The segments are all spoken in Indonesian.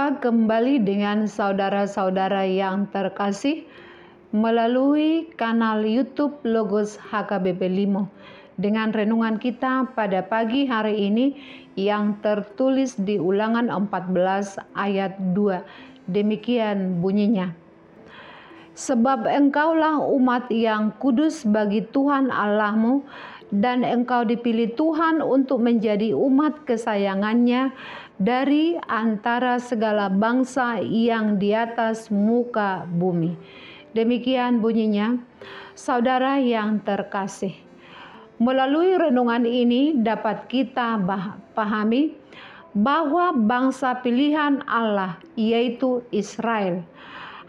Berjumpa kembali dengan saudara-saudara yang terkasih melalui kanal YouTube Logos HKBP Limo dengan renungan kita pada pagi hari ini yang tertulis di Ulangan 14 ayat 2. Demikian bunyinya. Sebab engkaulah umat yang kudus bagi Tuhan Allahmu, dan engkau dipilih Tuhan untuk menjadi umat kesayangannya dari antara segala bangsa yang di atas muka bumi. Demikian bunyinya, saudara yang terkasih. Melalui renungan ini dapat kita pahami bahwa bangsa pilihan Allah, yaitu Israel,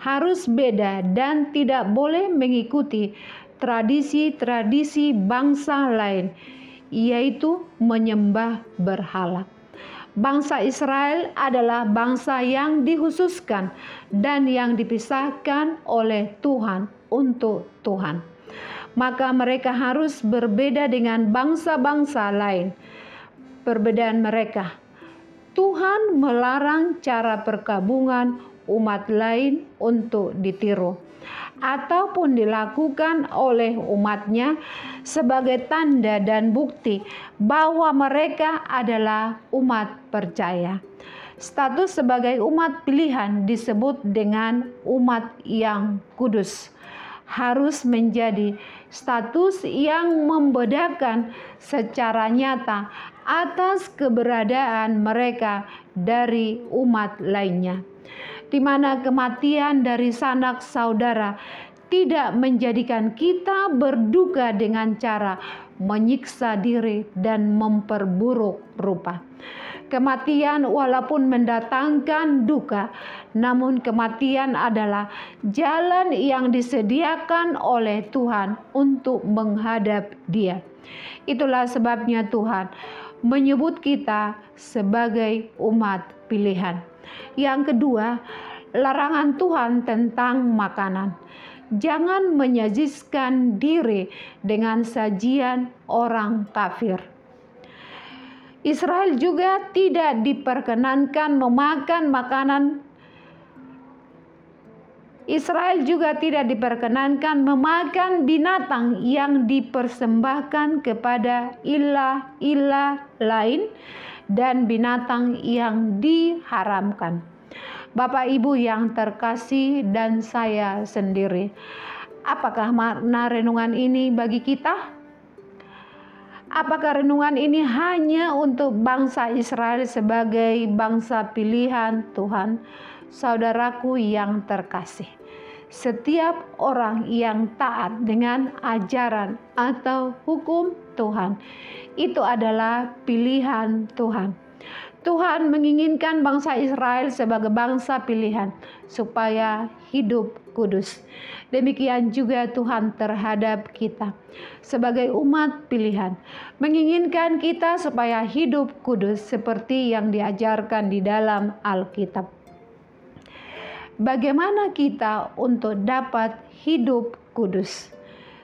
harus beda dan tidak boleh mengikuti tradisi-tradisi bangsa lain, yaitu menyembah berhala. Bangsa Israel adalah bangsa yang dikhususkan dan yang dipisahkan oleh Tuhan untuk Tuhan. Maka mereka harus berbeda dengan bangsa-bangsa lain. Perbedaan mereka, Tuhan melarang cara perkabungan umat lain untuk ditiru ataupun dilakukan oleh umatnya sebagai tanda dan bukti bahwa mereka adalah umat percaya. Status sebagai umat pilihan disebut dengan umat yang kudus. Harus menjadi status yang membedakan secara nyata atas keberadaan mereka dari umat lainnya, di mana kematian dari sanak saudara tidak menjadikan kita berduka dengan cara menyiksa diri dan memperburuk rupa. Kematian walaupun mendatangkan duka, namun kematian adalah jalan yang disediakan oleh Tuhan untuk menghadap Dia. Itulah sebabnya Tuhan menyebut kita sebagai umat pilihan. Yang kedua, larangan Tuhan tentang makanan. Jangan menyajiskan diri dengan sajian orang kafir. Israel juga tidak diperkenankan memakan makanan. Israel juga tidak diperkenankan memakan binatang yang dipersembahkan kepada ilah-ilah lain dan binatang yang diharamkan. Bapak Ibu yang terkasih dan saya sendiri, apakah makna renungan ini bagi kita? Apakah renungan ini hanya untuk bangsa Israel sebagai bangsa pilihan Tuhan? Saudaraku yang terkasih, setiap orang yang taat dengan ajaran atau hukum Tuhan, itu adalah pilihan Tuhan. Tuhan menginginkan bangsa Israel sebagai bangsa pilihan supaya hidup kudus. Demikian juga Tuhan terhadap kita sebagai umat pilihan, menginginkan kita supaya hidup kudus seperti yang diajarkan di dalam Alkitab. Bagaimana kita untuk dapat hidup kudus?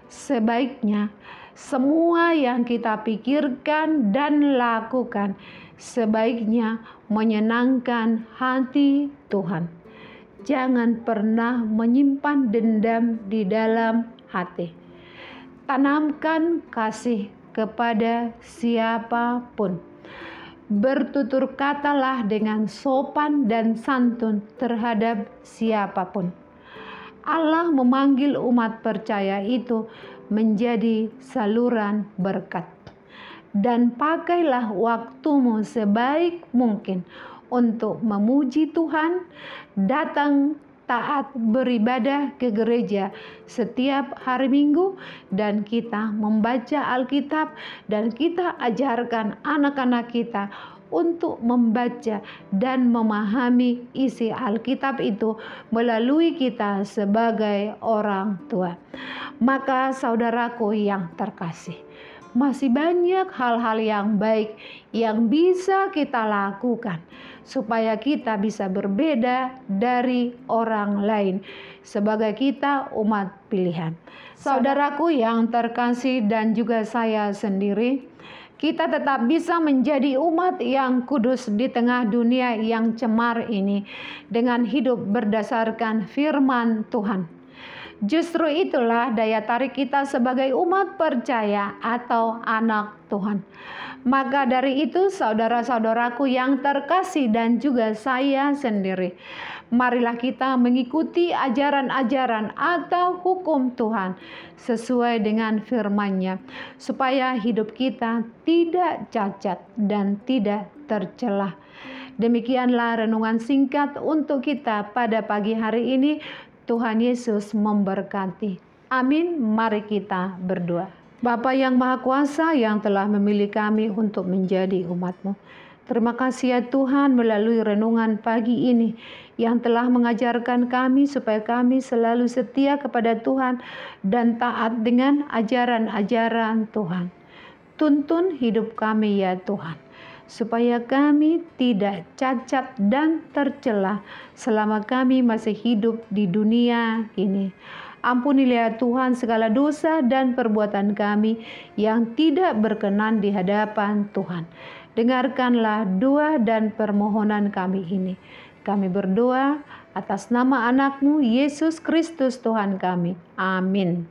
Sebaiknya semua yang kita pikirkan dan lakukan sebaiknya menyenangkan hati Tuhan. Jangan pernah menyimpan dendam di dalam hati. Tanamkan kasih kepada siapapun. Bertutur katalah dengan sopan dan santun terhadap siapapun. Allah memanggil umat percaya itu menjadi saluran berkat. Dan pakailah waktumu sebaik mungkin untuk memuji Tuhan, datang taat beribadah ke gereja setiap hari Minggu, dan kita membaca Alkitab, dan kita ajarkan anak-anak kita untuk membaca dan memahami isi Alkitab itu melalui kita sebagai orang tua. Maka saudaraku yang terkasih, masih banyak hal-hal yang baik yang bisa kita lakukan supaya kita bisa berbeda dari orang lain sebagai kita umat pilihan. Saudaraku yang terkasih dan juga saya sendiri, kita tetap bisa menjadi umat yang kudus di tengah dunia yang cemar ini dengan hidup berdasarkan firman Tuhan. Justru itulah daya tarik kita sebagai umat percaya atau anak Tuhan. Maka dari itu, saudara-saudaraku yang terkasih dan juga saya sendiri, marilah kita mengikuti ajaran-ajaran atau hukum Tuhan sesuai dengan firman-Nya, supaya hidup kita tidak cacat dan tidak tercelah. Demikianlah renungan singkat untuk kita pada pagi hari ini. Tuhan Yesus memberkati. Amin. Mari kita berdoa. Bapa yang Maha Kuasa yang telah memilih kami untuk menjadi umat-Mu, terima kasih ya Tuhan melalui renungan pagi ini yang telah mengajarkan kami supaya kami selalu setia kepada Tuhan dan taat dengan ajaran-ajaran Tuhan. Tuntun hidup kami ya Tuhan, supaya kami tidak cacat dan tercela selama kami masih hidup di dunia ini. Ampunilah ya Tuhan segala dosa dan perbuatan kami yang tidak berkenan di hadapan Tuhan. Dengarkanlah doa dan permohonan kami ini. Kami berdoa atas nama anak-Mu Yesus Kristus Tuhan kami. Amin.